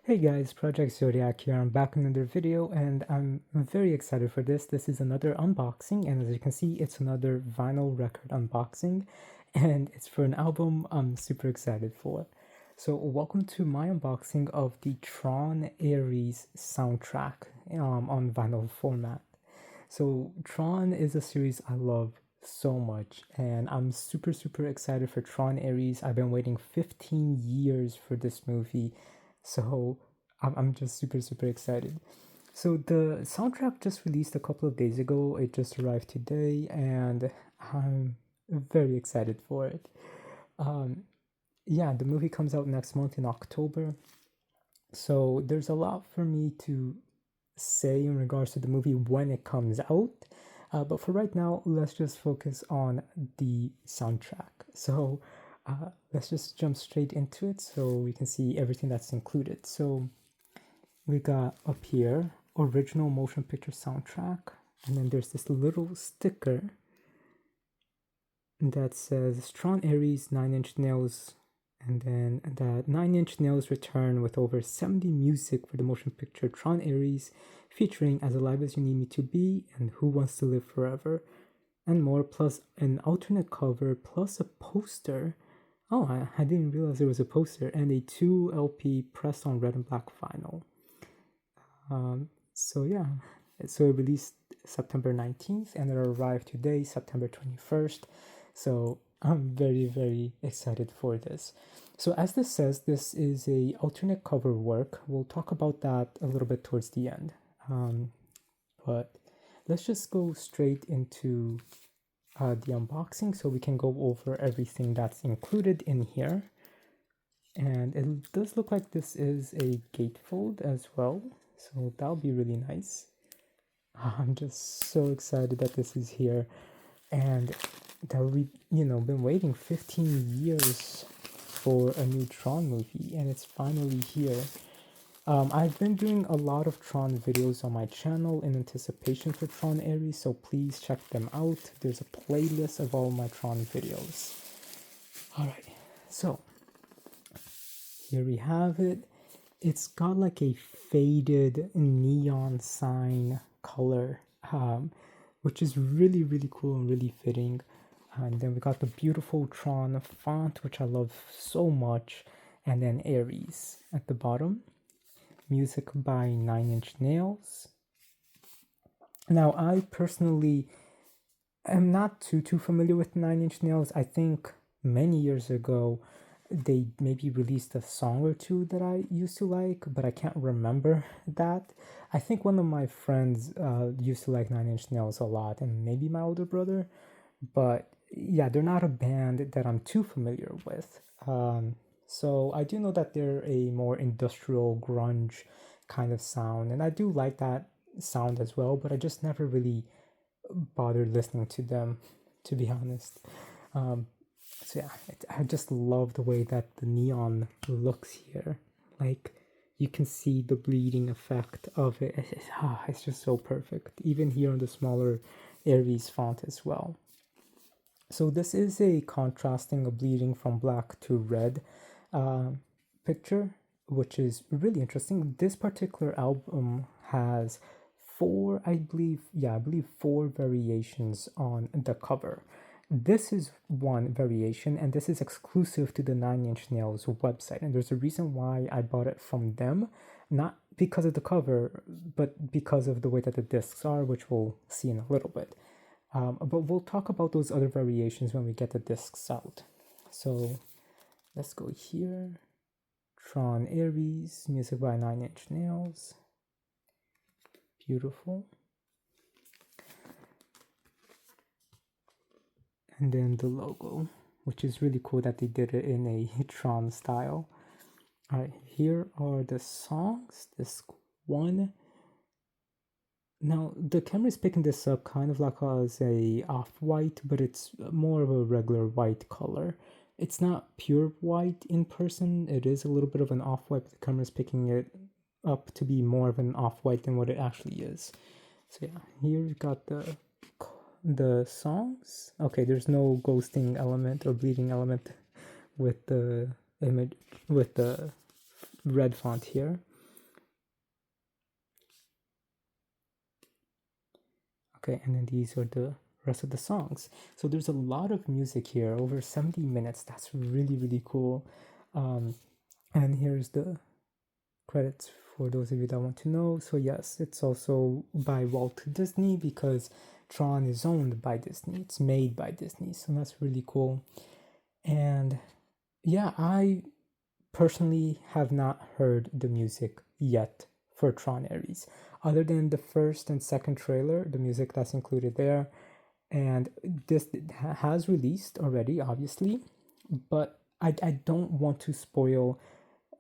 Hey guys, project-zodiac here. I'm back in another video and I'm very excited for this. This is another unboxing, and as you can see, it's another vinyl record unboxing, and it's for an album I'm super excited for. So welcome to my unboxing of the Tron Ares soundtrack on vinyl format. So Tron is a series I love so much, and I'm super excited for Tron Ares. I've been waiting 15 years for this movie, so I'm just super excited. So the soundtrack just released a couple of days ago. It just arrived today, and I'm very excited for it. Um, yeah, the movie comes out next month in October. So there's a lot for me to say in regards to the movie when it comes out. But for right now, let's just focus on the soundtrack. So let's just jump straight into it so we can see everything that's included. So we got up here original motion picture soundtrack, and then there's this little sticker that says Tron Ares 9-inch nails, and then that 9-inch nails return with over 70 music for the motion picture Tron Ares, featuring As Alive as You Need Me to Be and Who Wants to Live Forever, and more, plus an alternate cover, plus a poster. Oh, I didn't realize there was a poster, and a 2 LP pressed on red and black vinyl. So yeah, so it released September 19th and it arrived today, September 21st. So I'm very excited for this. So as this says, this is a alternate cover work. We'll talk about that a little bit towards the end. But let's just go straight into the unboxing so we can go over everything that's included in here. And it does look like this is a gatefold as well, so that'll be really nice. I'm just so excited that this is here, and that we, been waiting 15 years for a new Tron movie, and it's finally here. I've been doing a lot of Tron videos on my channel in anticipation for Tron Ares, so please check them out. There's a playlist of all my Tron videos. Alright, so here we have it. It's got like a faded neon sign color, which is really cool and really fitting. And then we got the beautiful Tron font, which I love so much. And then Ares at the bottom. Music by 9-inch nails. Now, I personally am not too familiar with 9-inch nails. I think many years ago, they maybe released a song or two that I used to like, but I can't remember that. I think one of my friends used to like 9-inch nails a lot, and maybe my older brother, but yeah, they're not a band that I'm too familiar with. So I do know that they're a more industrial grunge kind of sound, and I do like that sound as well, but I just never really bothered listening to them, to be honest. So yeah, I just love the way that the neon looks here. Like, you can see the bleeding effect of it. It's just so perfect. Even here on the smaller Ares font as well. So this is a contrasting a bleeding from black to red picture, which is really interesting. This particular album has I believe four variations on the cover. This is one variation, and this is exclusive to the 9-inch nails website, and there's a reason why I bought it from them, not because of the cover, but because of the way that the discs are, which we'll see in a little bit. But we'll talk about those other variations when we get the discs out. So let's go here. Tron Ares, music by 9-inch nails. Beautiful. And then the logo, which is really cool that they did it in a Tron style. Alright, here are the songs. Disc 1. Now, the camera is picking this up kind of like as a off-white, but it's more of a regular white color. It's not pure white in person. It is a little bit of an off-white, but the camera is picking it up to be more of an off-white than what it actually is. So yeah, here we've got the songs. Okay, there's no ghosting element or bleeding element with the image, with the red font here. Okay, and then these are the rest of the songs. So there's a lot of music here, over 70 minutes. That's really, really cool. And here's the credits for those of you that want to know. So yes, it's also by Walt Disney because Tron is owned by Disney. It's made by Disney, so that's really cool. And yeah, I personally have not heard the music yet for Tron Ares, other than the first and second trailer, the music that's included there. And this has released already, obviously, but I don't want to spoil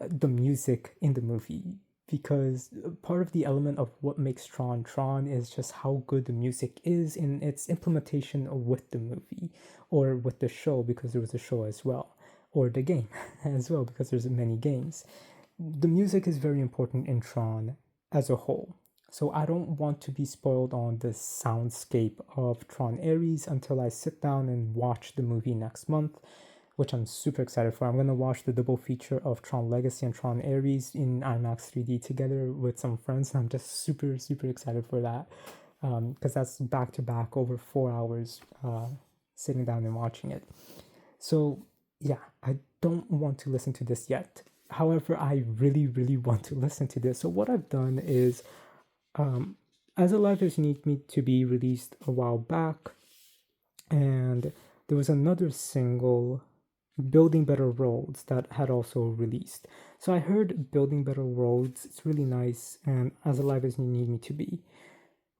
the music in the movie because part of the element of what makes Tron is just how good the music is in its implementation with the movie or with the show, because there was a show as well, or the game as well, because there's many games. The music is very important in Tron as a whole. So I don't want to be spoiled on the soundscape of Tron Ares until I sit down and watch the movie next month, which I'm super excited for. I'm going to watch the double feature of Tron Legacy and Tron Ares in IMAX 3D together with some friends. And I'm just super, super excited for that because that's back to back over 4 hours sitting down and watching it. So yeah, I don't want to listen to this yet. However, I really, really want to listen to this. So what I've done is, As Alive As You Need Me to be released a while back, and there was another single, Building Better Roads, that had also released. So I heard Building Better Roads, it's really nice, and As Alive As You Need Me to Be.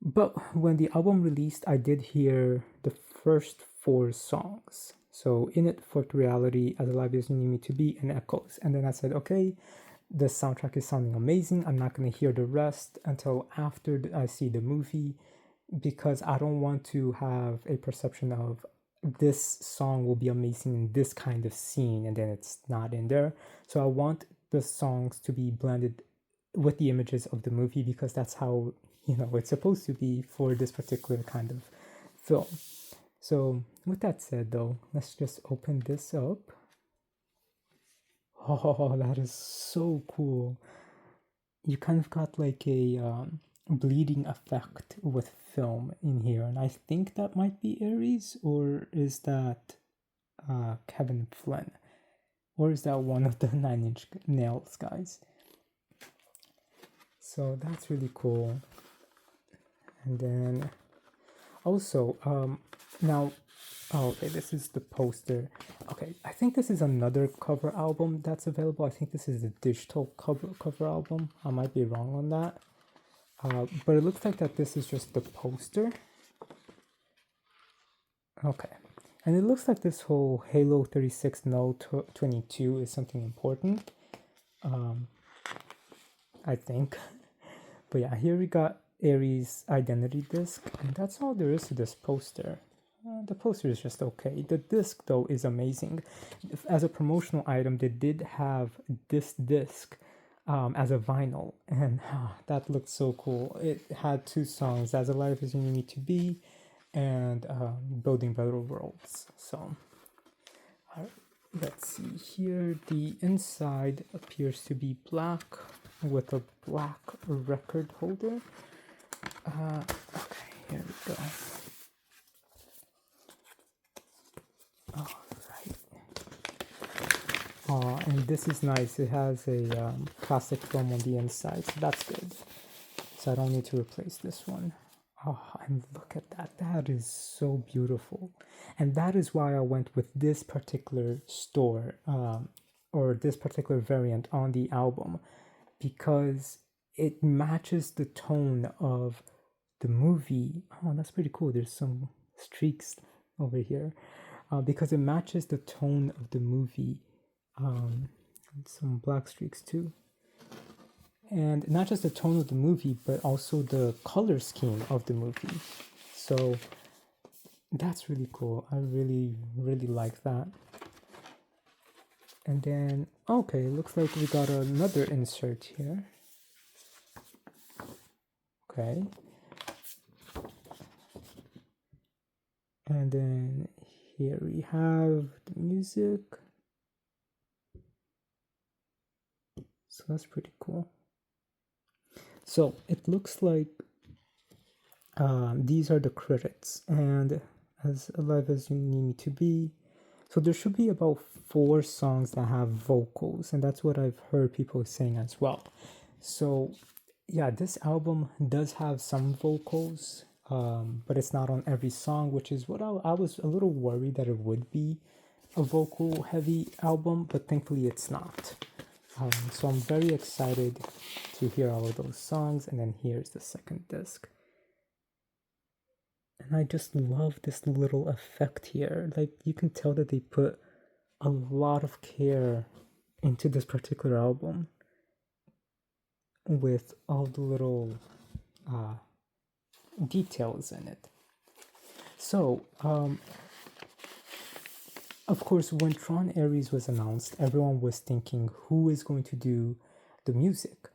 But when the album released, I did hear the first 4 songs. So In It, Fourth Reality, As Alive As You Need Me to Be, and Echoes. And then I said, okay, the soundtrack is sounding amazing. I'm not going to hear the rest until after I see the movie, because I don't want to have a perception of this song will be amazing in this kind of scene and then it's not in there. So I want the songs to be blended with the images of the movie, because that's how, it's supposed to be for this particular kind of film. So with that said, though, let's just open this up. Oh, that is so cool. You kind of got like a bleeding effect with film in here, and I think that might be Ares, or is that Kevin Flynn, or is that one of the Nine Inch Nails guys? So that's really cool. And then also now, okay, this is the poster. Okay, I think this is another cover album that's available. I think this is a digital cover album. I might be wrong on that. But it looks like that this is just the poster. Okay. And it looks like this whole Halo 36 No 22 is something important. I think. But yeah, here we got Ares identity disc, and that's all there is to this poster. The poster is just okay. The disc, though, is amazing. As a promotional item, they did have this disc as a vinyl, and that looked so cool. It had 2 songs, As Alive As You Need Me to Be and Building Better Worlds. So let's see here. The inside appears to be black with a black record holder. Okay, here we go. And this is nice. It has a plastic film on the inside, so that's good. So I don't need to replace this one. Oh, and look at that. That is so beautiful. And that is why I went with this particular store, or this particular variant on the album, because it matches the tone of the movie. Oh, that's pretty cool. There's some streaks over here, because it matches the tone of the movie. Some black streaks too, and not just the tone of the movie, but also the color scheme of the movie. So that's really cool. I really, really like that. And then, okay, looks like we got another insert here. Okay. And then here we have the music. So that's pretty cool. So it looks like these are the credits, and as alive as you need me to be. So there should be about 4 songs that have vocals, and that's what I've heard people saying as well. So yeah, this album does have some vocals, but it's not on every song, which is what I was a little worried that it would be a vocal heavy album, but thankfully it's not. So I'm very excited to hear all of those songs, and then here's the second disc. And I just love this little effect here. Like, you can tell that they put a lot of care into this particular album with all the little details in it. So, of course, when Tron Ares was announced, everyone was thinking, who is going to do the music?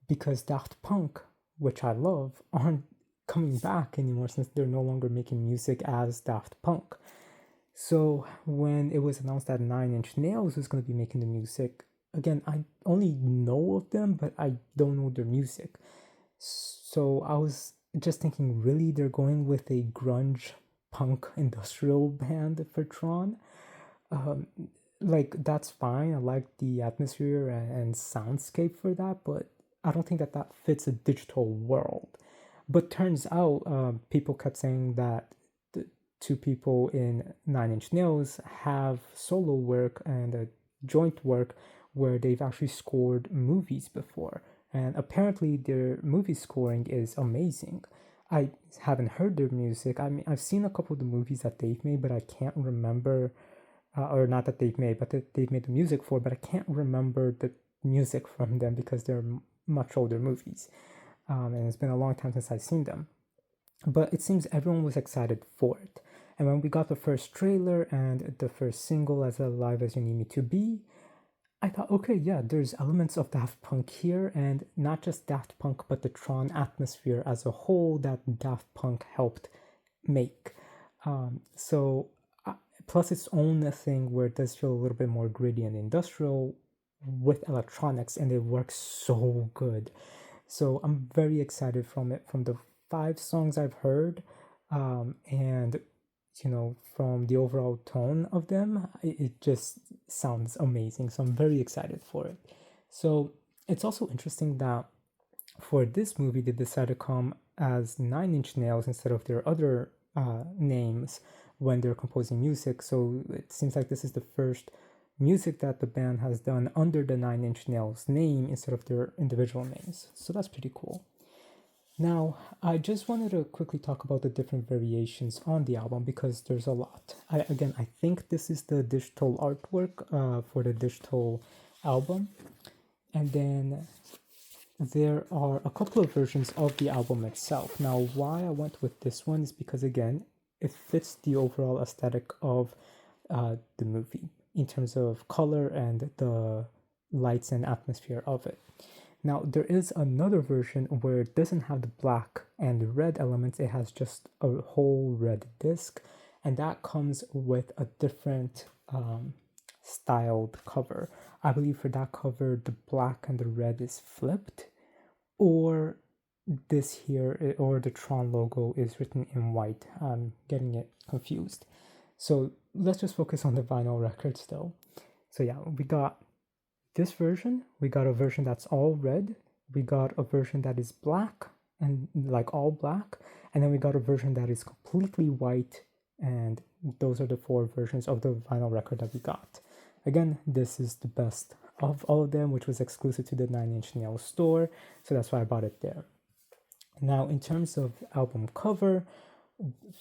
Because Daft Punk, which I love, aren't coming back anymore since they're no longer making music as Daft Punk. So when it was announced that Nine Inch Nails was going to be making the music, again, I only know of them, but I don't know their music. So I was just thinking, really, they're going with a grunge punk industrial band for Tron? Like, that's fine. I like the atmosphere and soundscape for that, but I don't think that that fits a digital world. But turns out, people kept saying that the 2 people in Nine Inch Nails have solo work and a joint work where they've actually scored movies before. And apparently their movie scoring is amazing. I haven't heard their music. I mean, I've seen a couple of the movies that they've made, but I can't remember, or not that they've made, but that they've made the music for, but I can't remember the music from them because they're much older movies. And it's been a long time since I've seen them. But it seems everyone was excited for it. And when we got the first trailer and the first single, As Alive as You Need Me to Be, I thought, okay, yeah, there's elements of Daft Punk here, and not just Daft Punk, but the Tron atmosphere as a whole that Daft Punk helped make. Plus its own thing where it does feel a little bit more gritty and industrial with electronics, and it works so good. So I'm very excited from it, from the 5 songs I've heard, and from the overall tone of them, it just sounds amazing. So I'm very excited for it. So it's also interesting that for this movie, they decided to come as Nine Inch Nails instead of their other names when they're composing music. So it seems like this is the first music that the band has done under the Nine Inch Nails name instead of their individual names. So that's pretty cool. Now, I just wanted to quickly talk about the different variations on the album because there's a lot. I think this is the digital artwork for the digital album. And then there are a couple of versions of the album itself. Now, why I went with this one is because, again, it fits the overall aesthetic of the movie in terms of color and the lights and atmosphere of it. Now, there is another version where it doesn't have the black and red elements, it has just a whole red disc, and that comes with a different styled cover. I believe for that cover, the black and the red is flipped, or this here, or the Tron logo is written in white. I'm getting it confused. So let's just focus on the vinyl records though. So yeah, we got this version, we got a version that's all red, we got a version that is black and like all black, and then we got a version that is completely white, and those are the 4 versions of the vinyl record that we got. Again, this is the best of all of them, which was exclusive to the Nine Inch Nails store, so that's why I bought it there. Now, in terms of album cover,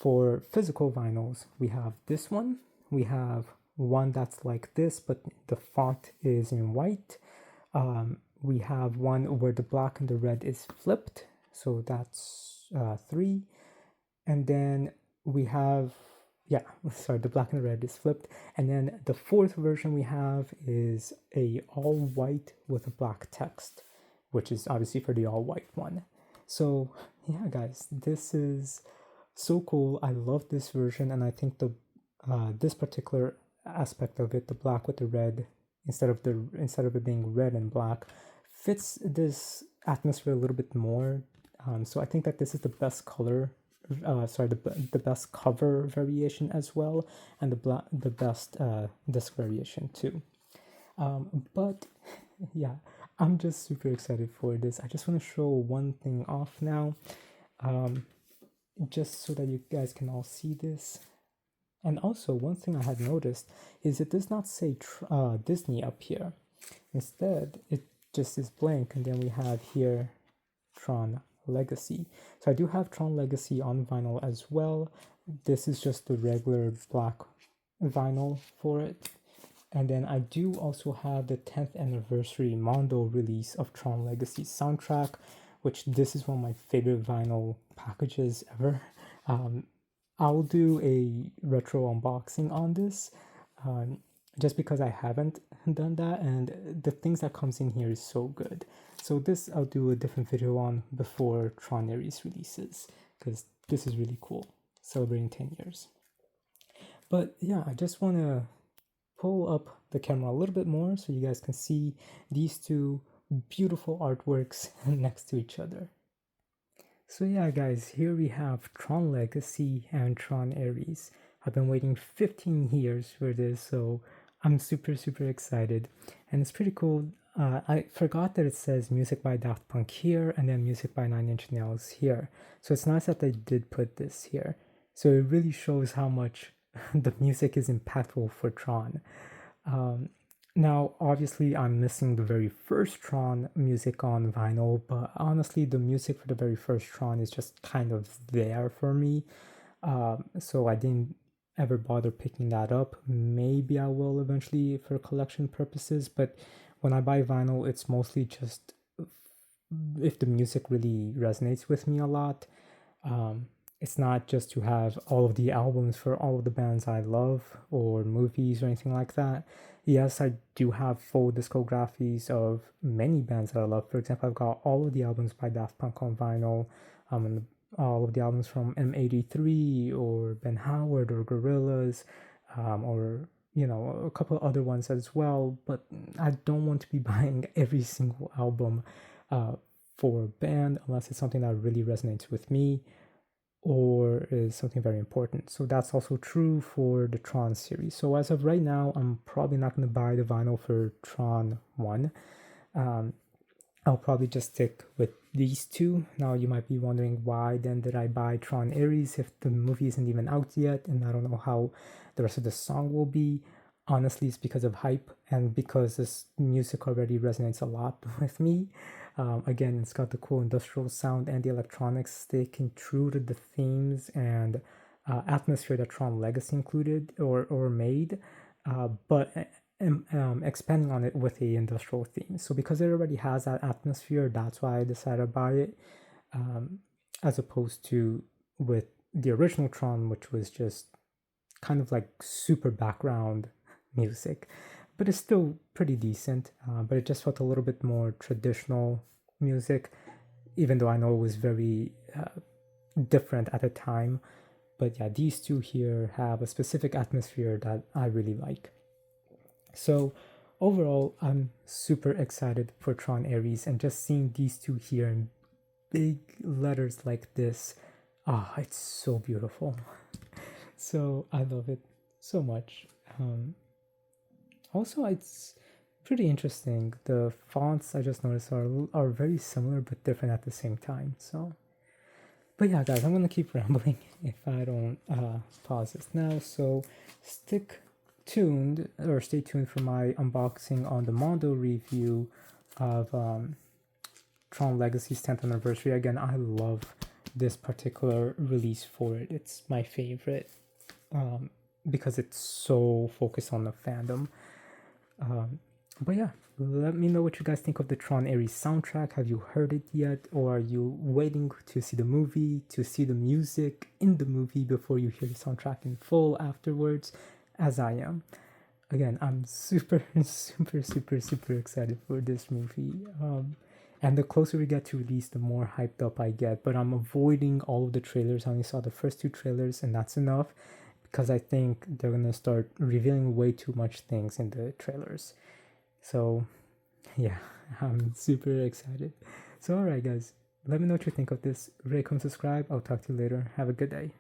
for physical vinyls, we have this one, we have one that's like this, but the font is in white. We have one where the black and the red is flipped, so that's 3. And then we have, the black and the red is flipped. And then the 4th version we have is a all white with a black text, which is obviously for the all white one. So yeah, guys, this is so cool. I love this version, and I think the this particular aspect of it, the black with the red instead of it being red and black, fits this atmosphere a little bit more. So I think that this is the best color the best cover variation as well, and the best disc variation too. But yeah, I'm just super excited for this. I just want to show one thing off now, just so that you guys can all see this. And also, one thing I had noticed is it does not say Disney up here. Instead, it just is blank, and then we have here Tron Legacy. So I do have Tron Legacy on vinyl as well. This is just the regular black vinyl for it. And then I do also have the 10th anniversary Mondo release of Tron Legacy soundtrack, which this is one of my favorite vinyl packages ever. I'll do a retro unboxing on this, just because I haven't done that, and the things that comes in here is so good. So this I'll do a different video on before Tron Ares releases, because this is really cool, celebrating 10 years. But yeah, I just want to pull up the camera a little bit more so you guys can see these two beautiful artworks next to each other. So yeah guys, here we have Tron Legacy and Tron Ares. I've been waiting 15 years for this, so I'm super excited, and it's pretty cool. I forgot that it says music by Daft Punk here and then music by Nine Inch Nails here, so it's nice that they did put this here. So it really shows how much the music is impactful for Tron. Now, obviously, I'm missing the very first Tron music on vinyl, but honestly, the music for the very first Tron is just kind of there for me. So I didn't ever bother picking that up. Maybe I will eventually for collection purposes, but when I buy vinyl, it's mostly just if the music really resonates with me a lot. It's not just to have all of the albums for all of the bands I love or movies or anything like that. Yes, I do have full discographies of many bands that I love. For example, I've got all of the albums by Daft Punk on vinyl, and all of the albums from M83 or Ben Howard or Gorillaz, or a couple other ones as well. But I don't want to be buying every single album for a band unless it's something that really resonates with me or is something very important. So that's also true for the Tron series. So as of right now, I'm probably not going to buy the vinyl for Tron 1. I'll probably just stick with these two. Now you might be wondering, why then did I buy Tron Ares if the movie isn't even out yet and I don't know how the rest of the song will be? Honestly, it's because of hype and because this music already resonates a lot with me. Again, it's got the cool industrial sound and the electronics sticking true to the themes and atmosphere that Tron Legacy included or made, but expanding on it with a industrial theme. So because it already has that atmosphere, that's why I decided to buy it, as opposed to with the original Tron, which was just kind of like super background music. But it's still pretty decent, but it just felt a little bit more traditional music, even though I know it was very different at the time. But yeah, these two here have a specific atmosphere that I really like. So overall, I'm super excited for Tron Ares, and just seeing these two here in big letters like this, it's so beautiful. So I love it so much. Also, it's pretty interesting. The fonts I just noticed are very similar but different at the same time. So, but yeah, guys, I'm gonna keep rambling if I don't pause this now. So stay tuned for my unboxing on the Mondo review of Tron Legacy's 10th anniversary. Again, I love this particular release for it. It's my favorite because it's so focused on the fandom. But yeah, let me know what you guys think of the Tron Ares soundtrack. Have you heard it yet, or are you waiting to see the movie, to see the music in the movie before you hear the soundtrack in full afterwards, as I am? Again, I'm super excited for this movie. And the closer we get to release, the more hyped up I get. But I'm avoiding all of the trailers. I only saw the first 2 trailers, and that's enough, because I think they're gonna start revealing way too much things in the trailers. So yeah, I'm super excited. So alright guys, let me know what you think of this. Rate, comment, subscribe. I'll talk to you later. Have a good day.